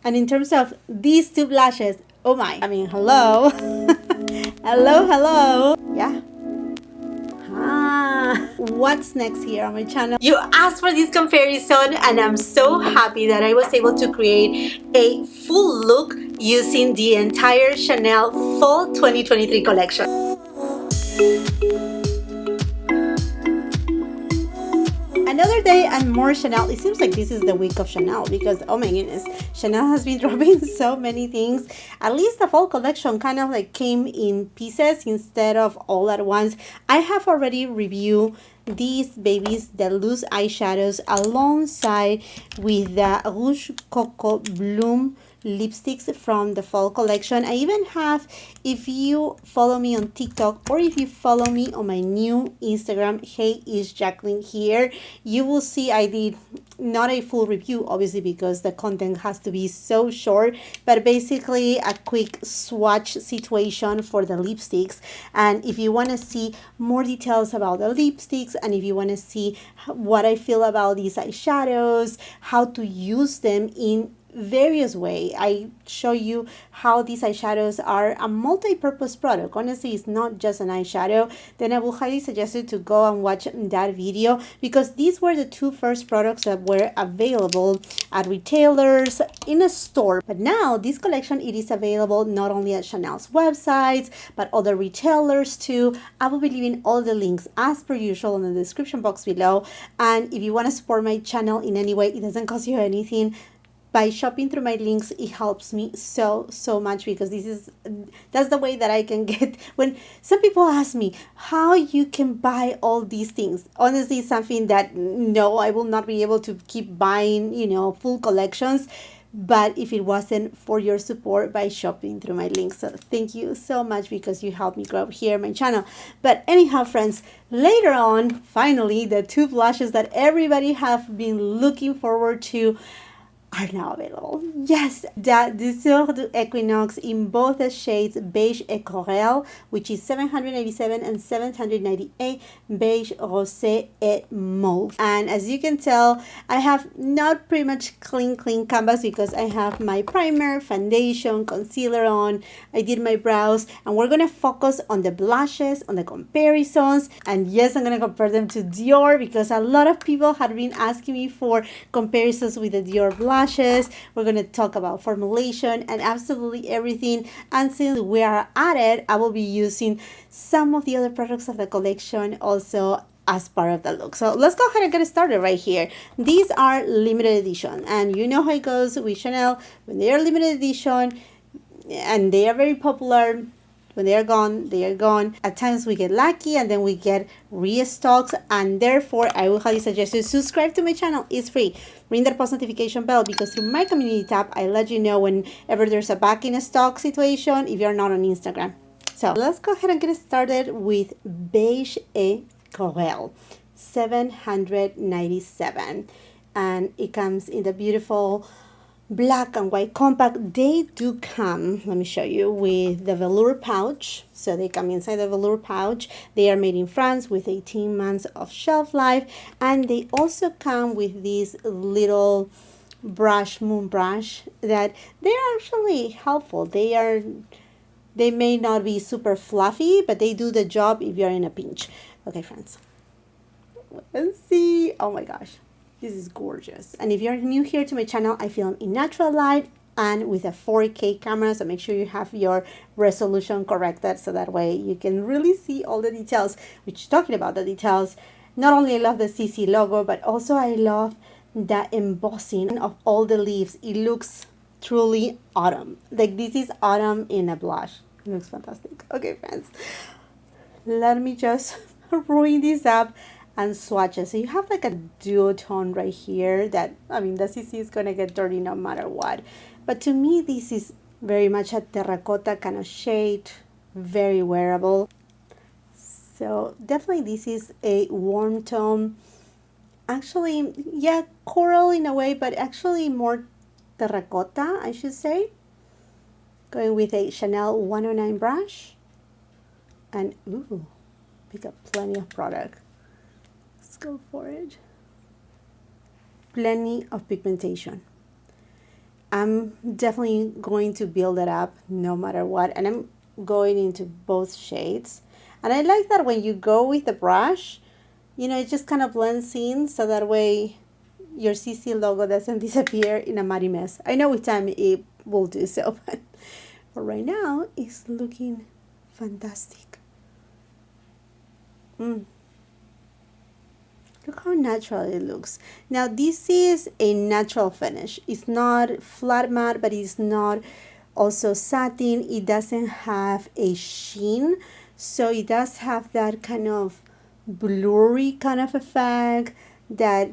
And in terms of these two blushes, oh my, I mean, hello. Hello. Yeah. What's next here on my channel? You asked for this comparison, and I'm so happy that I was able to create a full look using the entire Chanel Fall 2023 collection. Another day and more Chanel. It seems like this is the week of Chanel because, oh my goodness, Chanel has been dropping so many things. At least the fall collection kind of like came in pieces instead of all at once. I have already reviewed these babies, the loose eyeshadows, alongside with the Rouge Coco Bloom lipsticks from the fall collection. I even have, if you follow me on TikTok or if you follow me on my new Instagram, Hey Is Jacqueline here, you will see I did not a full review, obviously, because the content has to be so short, but basically a quick swatch situation for the lipsticks. And if you want to see more details about the lipsticks, and if you want to see what I feel about these eyeshadows, how to use them in various way, I show you how these eyeshadows are a multi-purpose product. Honestly, it's not just an eyeshadow. Then I will highly suggest you to go and watch that video, because these were the two first products that were available at retailers in a store. But now this collection, it is available not only at Chanel's websites but other retailers too. I will be leaving all the links as per usual in the description box below. And if you want to support my channel in any way, it doesn't cost you anything. By shopping through my links, it helps me so much, because that's the way that I can get, when some people ask me how you can buy all these things. Honestly, something that no, I will not be able to keep buying, you know, full collections, but if it wasn't for your support by shopping through my links. So thank you so much, because you helped me grow here my channel. But anyhow, friends, later on, finally, the two blushes that everybody have been looking forward to are now available. Yes, the DOUCEUR de Equinox in both the shades Beige et Corail, which is 797 and 798, Beige, Rosé, et Mauve. And as you can tell, I have not pretty much clean canvas, because I have my primer, foundation, concealer on. I did my brows, and we're gonna focus on the blushes, on the comparisons. And yes, I'm gonna compare them to Dior, because a lot of people had been asking me for comparisons with the Dior blush. We're going to talk about formulation and absolutely everything. And since we are at it, I will be using some of the other products of the collection also as part of the look. So let's go ahead and get started right here. These are limited edition, and you know how it goes with Chanel. When they are limited edition and they are very popular, when they are gone, they are gone. At times we get lucky and then we get restocks, and therefore I will highly suggest you subscribe to my channel. It's free. Ring that post notification bell, because through my community tab, I let you know whenever there's a back in stock situation if you're not on Instagram. So let's go ahead and get started with Beige et Corail 797. And it comes in the beautiful black and white compact. They do come, let me show you, with the velour pouch. So they come inside the velour pouch. They are made in France with 18 months of shelf life, and they also come with this little brush, moon brush, that they're actually helpful. They may not be super fluffy, but they do the job if you're in a pinch. Okay, friends, let's see. Oh my gosh, this is gorgeous. And if you're new here to my channel, I film in natural light and with a 4K camera, so make sure you have your resolution corrected, so that way you can really see all the details. Which, talking about the details, not only I love the CC logo, but also I love the embossing of all the leaves. It looks truly autumn. Like, this is autumn in a blush. It looks fantastic. Okay, friends, let me just ruin this up and swatches. So you have like a duotone right here that, I mean, the CC is gonna get dirty no matter what. But to me, this is very much a terracotta kind of shade, very wearable. So definitely this is a warm tone. Actually, yeah, coral in a way, but actually more terracotta, I should say. Going with a Chanel 109 brush. And ooh, pick up plenty of product. Let's go for it. Plenty of pigmentation. I'm definitely going to build it up no matter what, and I'm going into both shades. And I like that when you go with the brush, you know, it just kind of blends in, so that way your CC logo doesn't disappear in a muddy mess. I know with time it will do so, but for right now, it's looking fantastic. Look how natural it looks. Now this is a natural finish. It's not flat matte, but it's not also satin. It doesn't have a sheen, so it does have that kind of blurry kind of effect that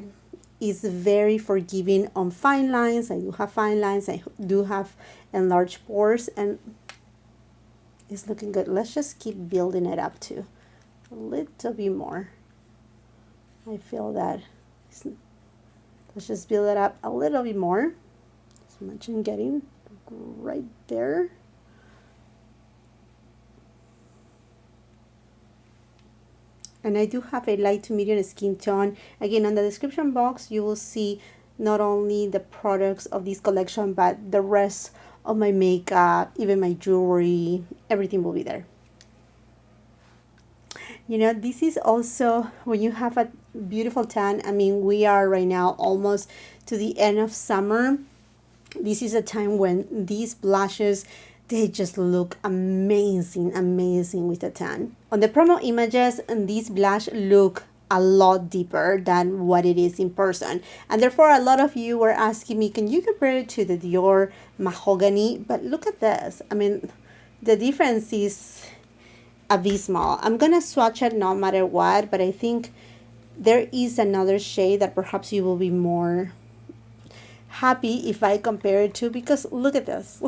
is very forgiving on fine lines. I do have fine lines. I do have enlarged pores, and it's looking good. Let's just keep building it up too, a little bit more. I feel that. Let's just build it up a little bit more. So much I'm getting right there. And I do have a light to medium skin tone. Again, on the description box, you will see not only the products of this collection, but the rest of my makeup, even my jewelry, everything will be there. You know, this is also when you have a beautiful tan. I mean, we are right now almost to the end of summer. This is a time when these blushes, they just look amazing, amazing with the tan. On the promo images, these blush look a lot deeper than what it is in person. And therefore, a lot of you were asking me, can you compare it to the Dior Mahogany? But look at this. I mean, the difference is abysmal. I'm gonna swatch it no matter what, but I think there is another shade that perhaps you will be more happy if I compare it to, because look at this.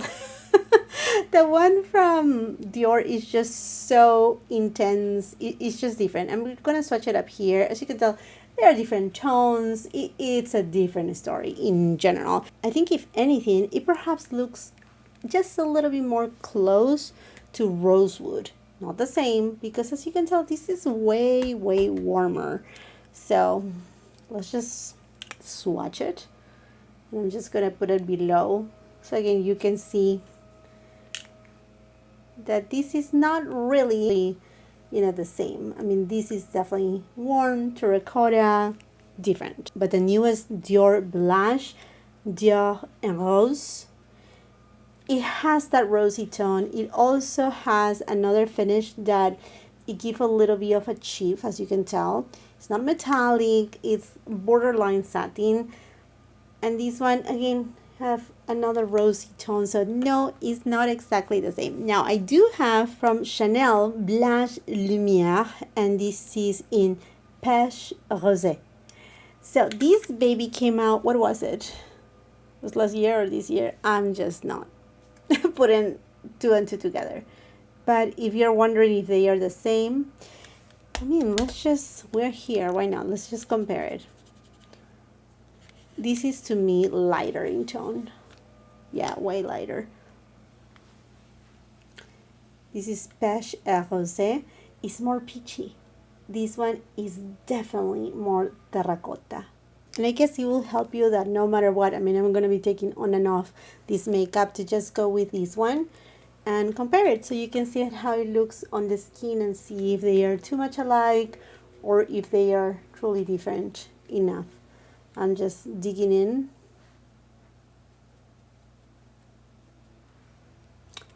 The one from Dior is just so intense. It's just different. I'm gonna swatch it up here. As you can tell, there are different tones. It's a different story in general. I think if anything, it perhaps looks just a little bit more close to Rosewood. Not the same, because as you can tell, this is way, way warmer. So let's just swatch it. I'm just gonna put it below. So again, you can see that this is not really, you know, the same. I mean, this is definitely warm, terracotta, different. But the newest Dior blush, Dior en Rose, it has that rosy tone. It also has another finish that it gives a little bit of a chip, as you can tell. It's not metallic, it's borderline satin. And this one, again, have another rosy tone. So no, it's not exactly the same. Now, I do have from Chanel Blush Lumière, and this is in Pêche Rosé. So this baby came out, what was it? It was last year or this year? I'm just not putting two and two together. But if you're wondering if they are the same, I mean, we're here, why not? Let's just compare it. This is, to me, lighter in tone. Yeah, way lighter. This is Pêche Rosé. It's more peachy. This one is definitely more terracotta. And I guess it will help you that no matter what, I mean, I'm going to be taking on and off this makeup to just go with this one and compare it so you can see how it looks on the skin and see if they are too much alike or if they are truly different enough. I'm just digging in.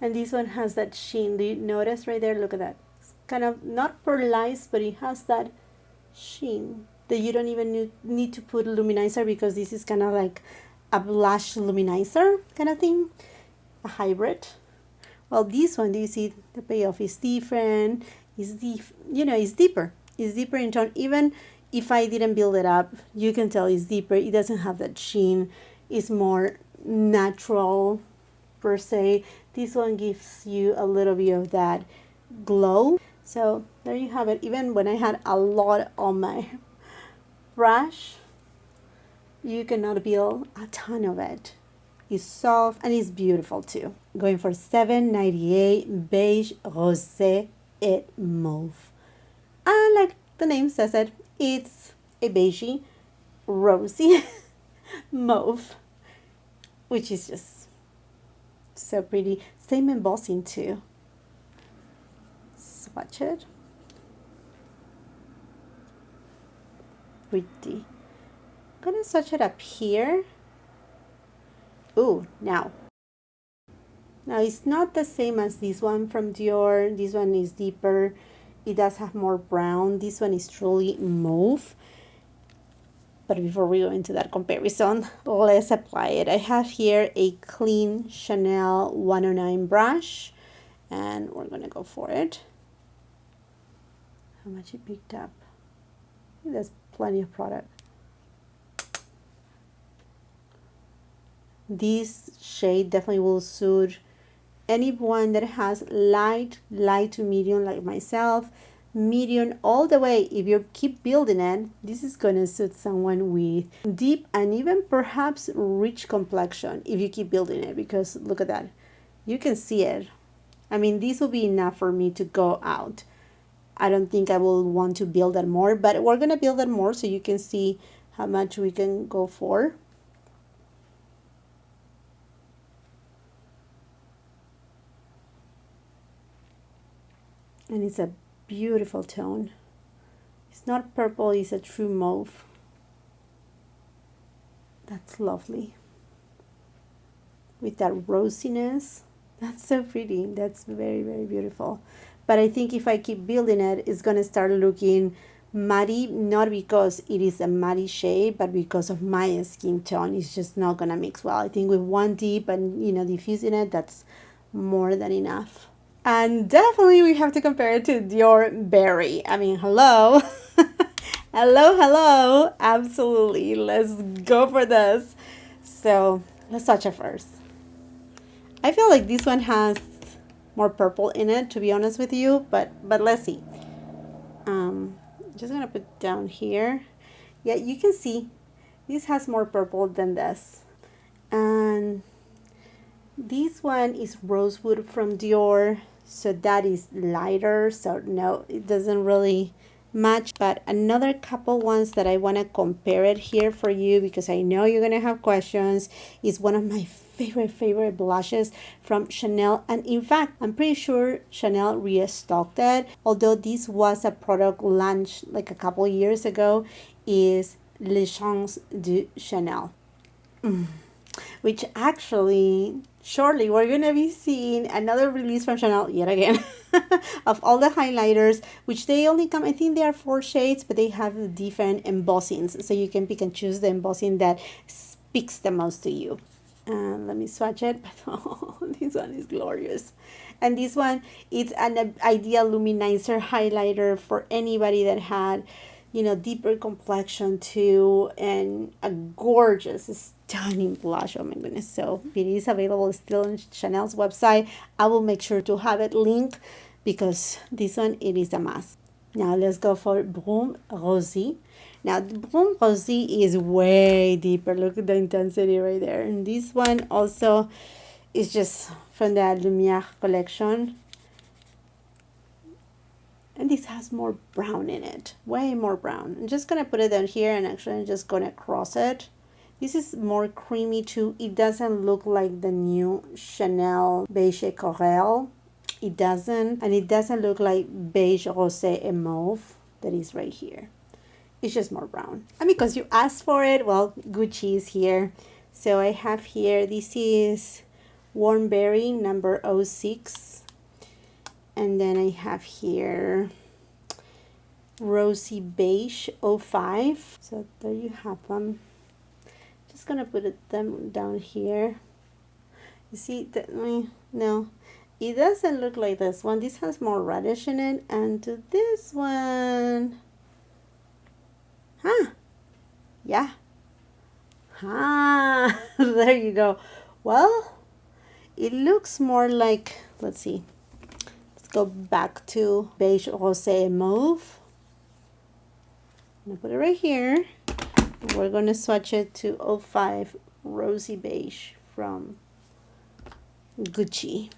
And this one has that sheen. Do you notice right there? Look at that. It's kind of not pearlized, but it has that sheen that you don't even need to put luminizer, because this is kind of like a blush luminizer kind of thing, a hybrid. Well, this one, do you see the payoff is different? It's it's deeper. It's deeper in tone. Even if I didn't build it up, you can tell it's deeper. It doesn't have that sheen. It's more natural per se. This one gives you a little bit of that glow. So there you have it. Even when I had a lot on my brush, you cannot build a ton of it. It's soft and it's beautiful too. Going for $7.98, beige, rosé, et mauve. And like the name says it, it's a beigey, rosy mauve. which is just so pretty. Same embossing too. Swatch it. Pretty. I'm gonna swatch it up here. Ooh, now it's not the same as this one from Dior. This one is deeper. It does have more brown. This one is truly mauve. But before we go into that comparison, let's apply it. I have here a clean Chanel 109 brush, and we're gonna go for it. How much it picked up? There's plenty of product. This shade definitely will suit anyone that has light to medium like myself, medium all the way. If you keep building it, this is gonna suit someone with deep and even perhaps rich complexion if you keep building it, because look at that. You can see it. I mean, this will be enough for me to go out. I don't think I will want to build that more, but we're gonna build that more so you can see how much we can go for. And it's a beautiful tone. It's not purple, it's a true mauve. That's lovely. With that rosiness, that's so pretty. That's very, very beautiful. But I think if I keep building it, it's gonna start looking matte, not because it is a matte shade, but because of my skin tone. It's just not gonna mix well. I think with one dip and, you know, diffusing it, that's more than enough. And definitely we have to compare it to Dior Berry. I mean, hello. hello. Absolutely. Let's go for this. So let's swatch it first. I feel like this one has more purple in it, to be honest with you, but let's see. Just gonna put down here. Yeah, you can see this has more purple than this. And this one is Rosewood from Dior, so that is lighter, so no, it doesn't really match. But another couple ones that I want to compare it here for you, because I know you're gonna have questions, is one of my favorite blushes from Chanel. And in fact, I'm pretty sure Chanel restocked it, although this was a product launched like a couple years ago, is Les Champs de Chanel. Which actually shortly we're gonna be seeing another release from Chanel yet again of all the highlighters, which they only come, I think they are 4 shades, but they have different embossings, so you can pick and choose the embossing that speaks the most to you. Let me swatch it. Oh, this one is glorious. And this one, it's an ideal luminizer highlighter for anybody that had, you know, deeper complexion too, and a gorgeous, stunning blush. Oh my goodness. So it is available still on Chanel's website. I will make sure to have it linked, because this one, it is a must. Now let's go for Brume Rosé. Now the Brume Rosé is way deeper. Look at the intensity right there. And this one also is just from the Lumière collection. And this has more brown in it, way more brown. I'm just gonna put it down here, and actually I'm just gonna cross it. This is more creamy too. It doesn't look like the new Chanel Beige Corail. It doesn't, and it doesn't look like Beige, Rosé, and Mauve that is right here. It's just more brown. And because you asked for it, well, Gucci is here. So I have here, this is Warm Berry number 06. And then I have here Rosy Beige 05. So there you have them. Just gonna put them down here. You see that? No, it doesn't look like this one. This has more reddish in it, and to this one, yeah, there you go. Well, it looks more like, let's see. Go back to Beige, Rosé, and Mauve. I'm gonna put it right here. We're gonna swatch it to 05 Rosy Beige from Gucci.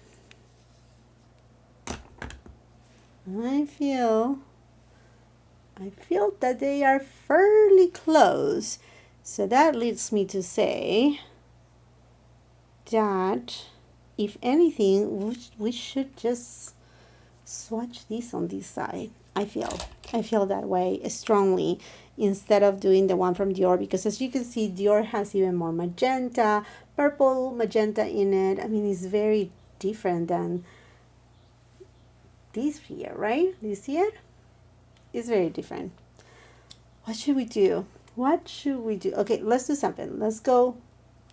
I feel that they are fairly close. So that leads me to say that, if anything, we should just swatch this on this side. I feel that way strongly, instead of doing the one from Dior, because as you can see, Dior has even more magenta, purple magenta in it. I mean, it's very different than this here, right? Do you see it? It's very different. What should we do? What should we do? Okay, let's do something. Let's go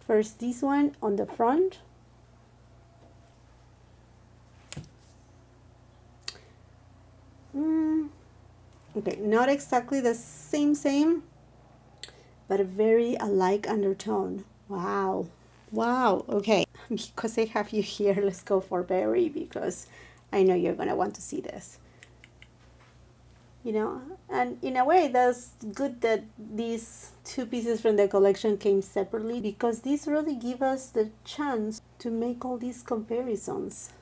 first this one on the front. Okay, not exactly the same, but a very alike undertone. Wow. Wow, okay. Because I have you here, let's go for berry, because I know you're gonna want to see this. You know, and in a way that's good that these two pieces from the collection came separately, because these really give us the chance to make all these comparisons.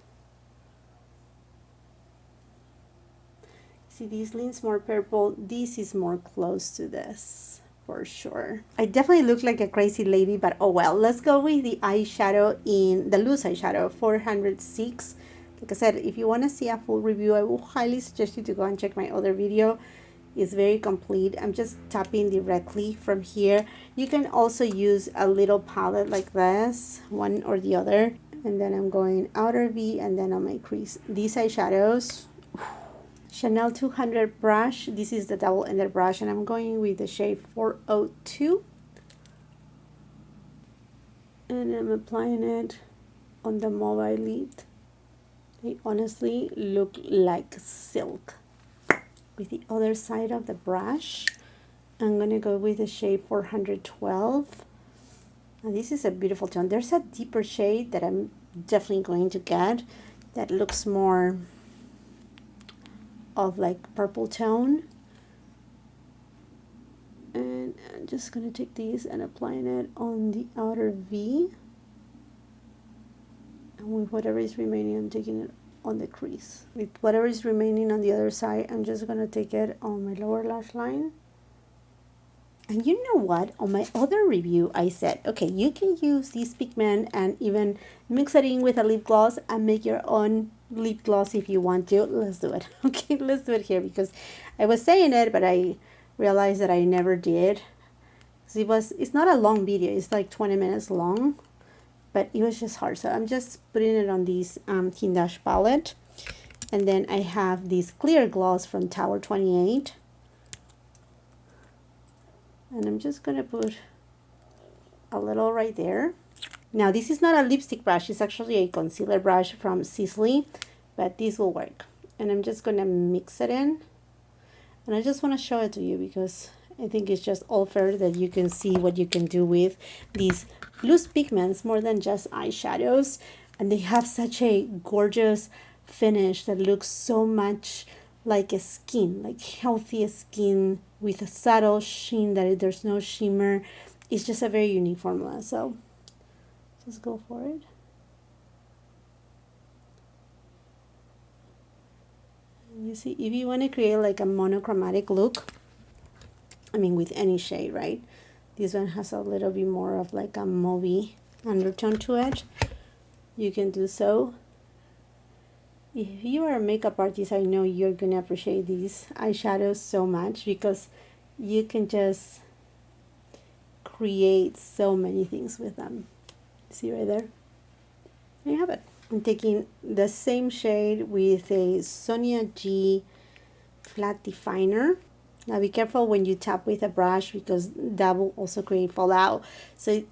See, this leans more purple, this is more close to this for sure. I definitely look like a crazy lady, but oh well. Let's go with the eyeshadow in the loose eyeshadow 406. Like I said, if you want to see a full review, I will highly suggest you to go and check my other video. It's very complete. I'm just tapping directly from here. You can also use a little palette like this, one or the other, and then I'm going outer V and then on my crease. These eyeshadows, Chanel 200 brush. This is the double-ended brush, and I'm going with the shade 402. And I'm applying it on the mauve eyelid. They honestly look like silk. With the other side of the brush, I'm going to go with the shade 412. And this is a beautiful tone. There's a deeper shade that I'm definitely going to get that looks more of like purple tone, and I'm just gonna take these and applying it on the outer V, and with whatever is remaining I'm taking it on the crease. With whatever is remaining on the other side, I'm just gonna take it on my lower lash line. And you know what, on my other review I said, okay, you can use this pigment and even mix it in with a lip gloss and make your own lip gloss if you want to. Let's do it. Okay, let's do it here, because I was saying it but I realized that I never did. It's not a long video, it's like 20 minutes long, but it was just hard. So I'm just putting it on this Hindash palette, and then I have this clear gloss from Tower 28, and I'm just gonna put a little right there. Now this is not a lipstick brush, it's actually a concealer brush from Sisley, but this will work. And I'm just gonna mix it in, and I just want to show it to you because I think it's just all fair that you can see what you can do with these loose pigments more than just eyeshadows. And they have such a gorgeous finish that looks so much like a skin, like healthy skin with a subtle sheen that there's no shimmer. It's just a very unique formula, so just go for it. You see, if you want to create like a monochromatic look, I mean with any shade, right? This one has a little bit more of like a mauvey undertone to it. You can do so. If you are a makeup artist, I know you're gonna appreciate these eyeshadows so much, because you can just create so many things with them. See right there? There you have it. I'm taking the same shade with a Sonia G flat definer. Now be careful when you tap with a brush, because that will also create fallout. So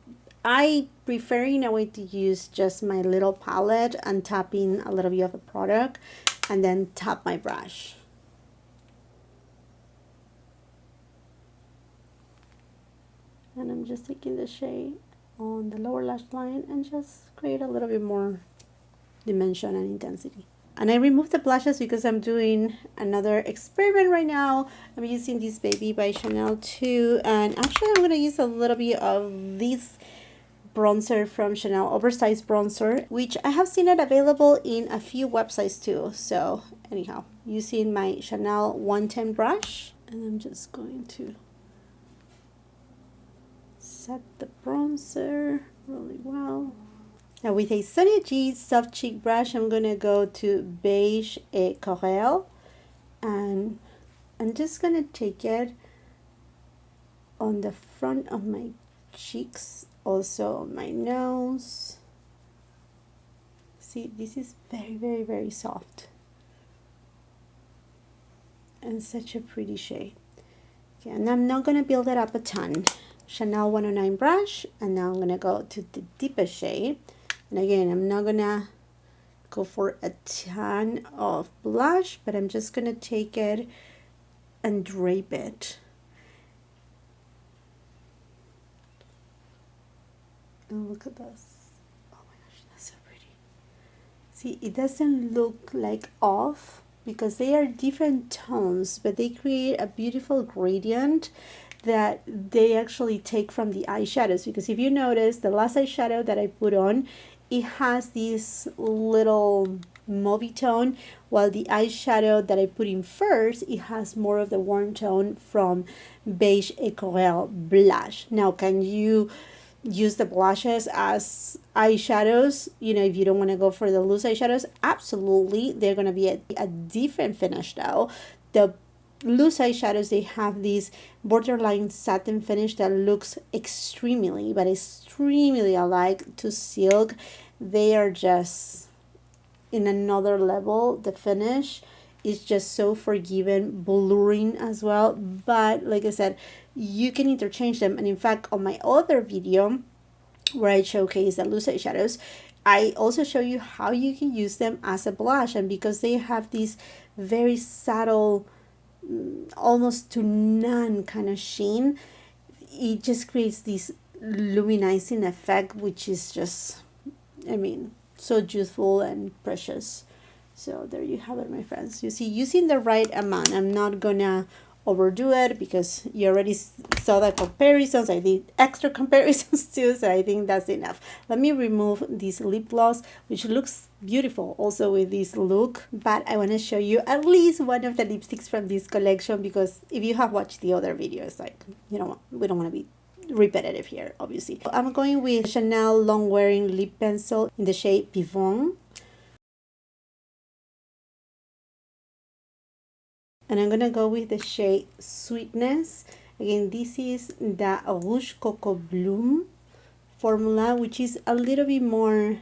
I prefer in a way to use just my little palette and tap in a little bit of the product and then tap my brush. And I'm just taking the shade on the lower lash line and just create a little bit more dimension and intensity. And I removed the blushes because I'm doing another experiment right now. I'm using this Baby by Chanel 2, and actually I'm going to use a little bit of this bronzer from Chanel, Oversize bronzer, which I have seen it available in a few websites too. So anyhow, using my Chanel 110 brush, and I'm just going to set the bronzer really well. Now with a Sonia G soft cheek brush, I'm going to go to Beige et Corail, and I'm just going to take it on the front of my cheeks, also on my nose. See, this is very, very, very soft and such a pretty shade. Okay, and I'm not going to build it up a ton. Chanel 109 brush, and now I'm going to go to the deepest shade. And again, I'm not going to go for a ton of blush, but I'm just going to take it and drape it. And look at this. Oh my gosh, that's so pretty. See, it doesn't look like off because they are different tones, but they create a beautiful gradient that they actually take from the eyeshadows. Because if you notice, the last eyeshadow that I put on, it has this little mauvey tone, while the eyeshadow that I put in first, it has more of the warm tone from Beige et Corail blush. Now, can you use the blushes as eyeshadows, you know, if you don't want to go for the loose eyeshadows? Absolutely. They're going to be a different finish though. The loose eyeshadows, they have this borderline satin finish that looks extremely, but extremely alike to silk. They are just in another level. The finish is just so forgiving, blurring as well, but like I said, you can interchange them. And in fact, on my other video where I showcase the loose eyeshadows, I also show you how you can use them as a blush. And because they have this very subtle, almost to none kind of sheen, it just creates this luminizing effect, which is just, I mean, so youthful and precious. So there you have it, my friends. You see, using the right amount. I'm not gonna overdo it because you already saw the comparisons. I did extra comparisons too, so I think that's enough. Let me remove this lip gloss, which looks beautiful also with this look, but I want to show you at least one of the lipsticks from this collection, because if you have watched the other videos, like, you know, we don't want to be repetitive here, obviously. I'm going with Chanel long wearing lip pencil in the shade Pivot. And I'm gonna go with the shade Sweetness. Again, this is the Rouge Coco Bloom formula, which is a little bit more,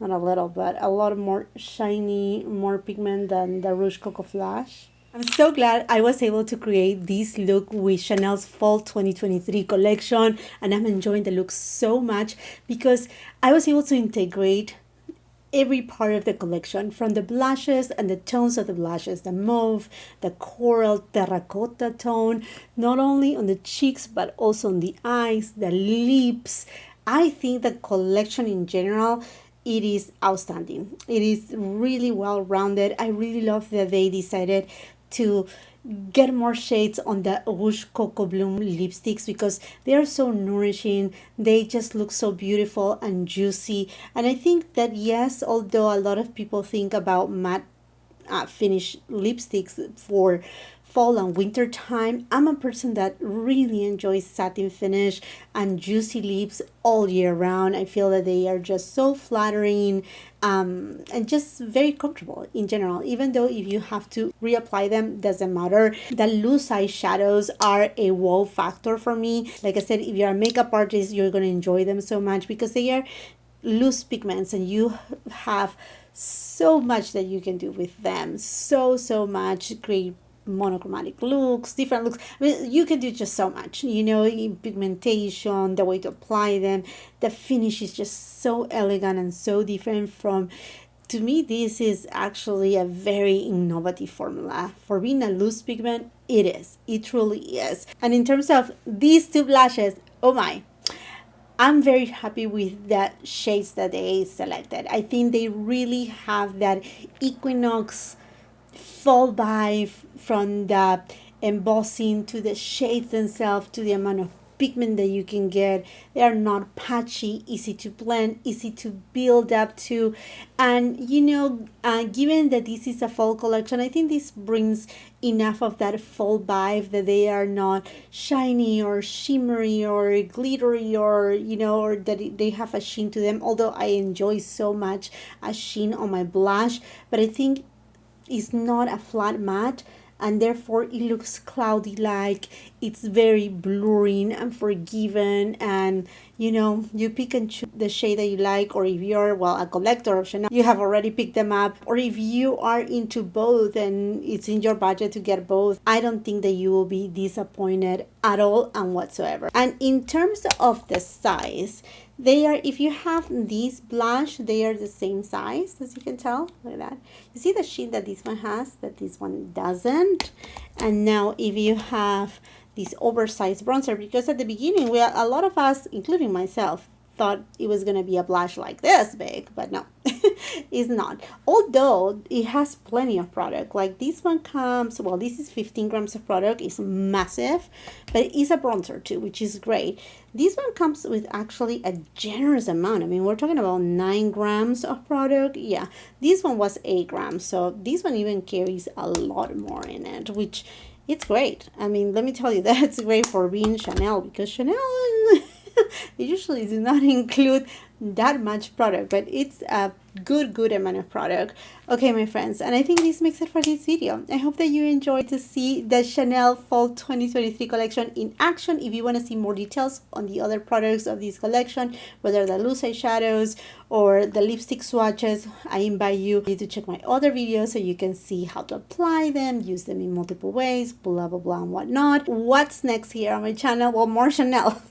not a little, but a lot more shiny, more pigment than the Rouge Coco Flash. I'm so glad I was able to create this look with Chanel's Fall 2023 collection, and I'm enjoying the look so much because I was able to integrate every part of the collection, from the blushes and the tones of the blushes, the mauve, the coral, terracotta tone, not only on the cheeks but also on the eyes, the lips. I think the collection in general, it is outstanding. It is really well rounded. I really love that they decided to get more shades on the Rouge Coco Bloom lipsticks because they are so nourishing. They just look so beautiful and juicy. And I think that, yes, although a lot of people think about matte finish lipsticks for fall and winter time, I'm a person that really enjoys satin finish and juicy lips all year round. I feel that they are just so flattering and just very comfortable in general. Even though if you have to reapply them, doesn't matter. The loose eyeshadows are a wow factor for me. Like I said, if you're a makeup artist, you're going to enjoy them so much because they are loose pigments and you have so much that you can do with them. So much. Create monochromatic looks, different looks. I mean, you can do just so much, you know, in pigmentation, the way to apply them. The finish is just so elegant and so different from, to me, this is actually a very innovative formula. For being a loose pigment, it is. It truly is. And in terms of these two blushes, oh my, I'm very happy with the shades that they selected. I think they really have that Equinox fall vibe, from the embossing to the shades themselves to the amount of pigment that you can get. They are not patchy, easy to blend, easy to build up to. And you know, given that this is a fall collection, I think this brings enough of that fall vibe, that they are not shiny or shimmery or glittery, or you know, or that they have a sheen to them, although I enjoy so much a sheen on my blush. But I think it's not a flat matte, and therefore it looks cloudy, like it's very blurring and forgiving. And you know, you pick and choose the shade that you like, or if you're, well, a collector of Chanel, you have already picked them up, or if you are into both and it's in your budget to get both, I don't think that you will be disappointed at all and whatsoever. And in terms of the size, they are, if you have this blush, they are the same size, as you can tell. Look at that. You see the shade that this one has that this one doesn't. And now if you have this oversized bronzer, because at the beginning, a lot of us, including myself, thought it was going to be a blush like this big, but no, it's not. Although it has plenty of product. Like this one comes, well, this is 15 grams of product. It's massive, but it's a bronzer too, which is great. This one comes with actually a generous amount. I mean, we're talking about 9 grams of product. Yeah, this one was 8 grams. So this one even carries a lot more in it, which it's great. I mean, let me tell you, that's great for being Chanel, because Chanel they usually do not include that much product, but it's a good amount of product. Okay, my friends, and I think this makes it for this video. I hope that you enjoyed to see the Chanel Fall 2023 collection in action. If you want to see more details on the other products of this collection, whether the loose eyeshadows or the lipstick swatches, I invite you to check my other videos so you can see how to apply them, use them in multiple ways, blah blah blah and whatnot. What's next here on my channel? Well, more Chanel.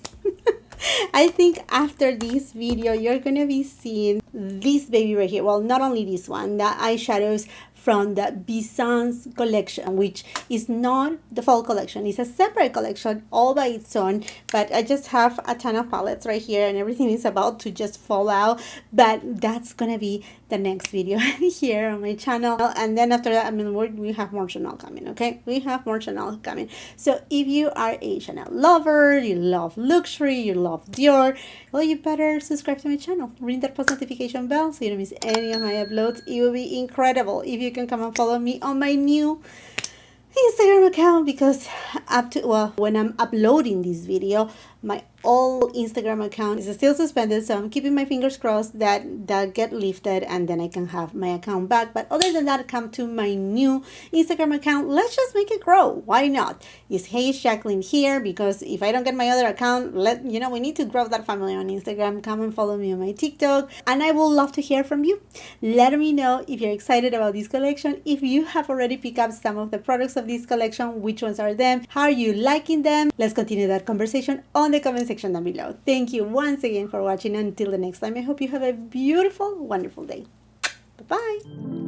I think after this video, you're going to be seeing this baby right here. Well, not only this one, the eyeshadows from the BEIGE collection, which is not the fall collection. It's a separate collection all by its own, but I just have a ton of palettes right here and everything is about to just fall out. But that's gonna be the next video here on my channel. And then after that, I mean, we have more Chanel coming, okay? We have more Chanel coming. So if you are a Chanel lover, you love luxury, you love Dior, well, you better subscribe to my channel. Ring that post notification bell so you don't miss any of my uploads. It will be incredible if you can come and follow me on my new Instagram account, because up to, well, when I'm uploading this video, my old Instagram account is still suspended, so I'm keeping my fingers crossed that that get lifted and then I can have my account back. But other than that, come to my new Instagram account. Let's just make it grow. Why not? It's Hey Jacqueline here, because if I don't get my other account, you know, we need to grow that family on Instagram. Come and follow me on my TikTok, and I will love to hear from you. Let me know if you're excited about this collection, if you have already picked up some of the products of this collection, which ones are them, how are you liking them. Let's continue that conversation on the comment section down below. Thank you once again for watching. Until the next time, I hope you have a beautiful, wonderful day. Bye-bye.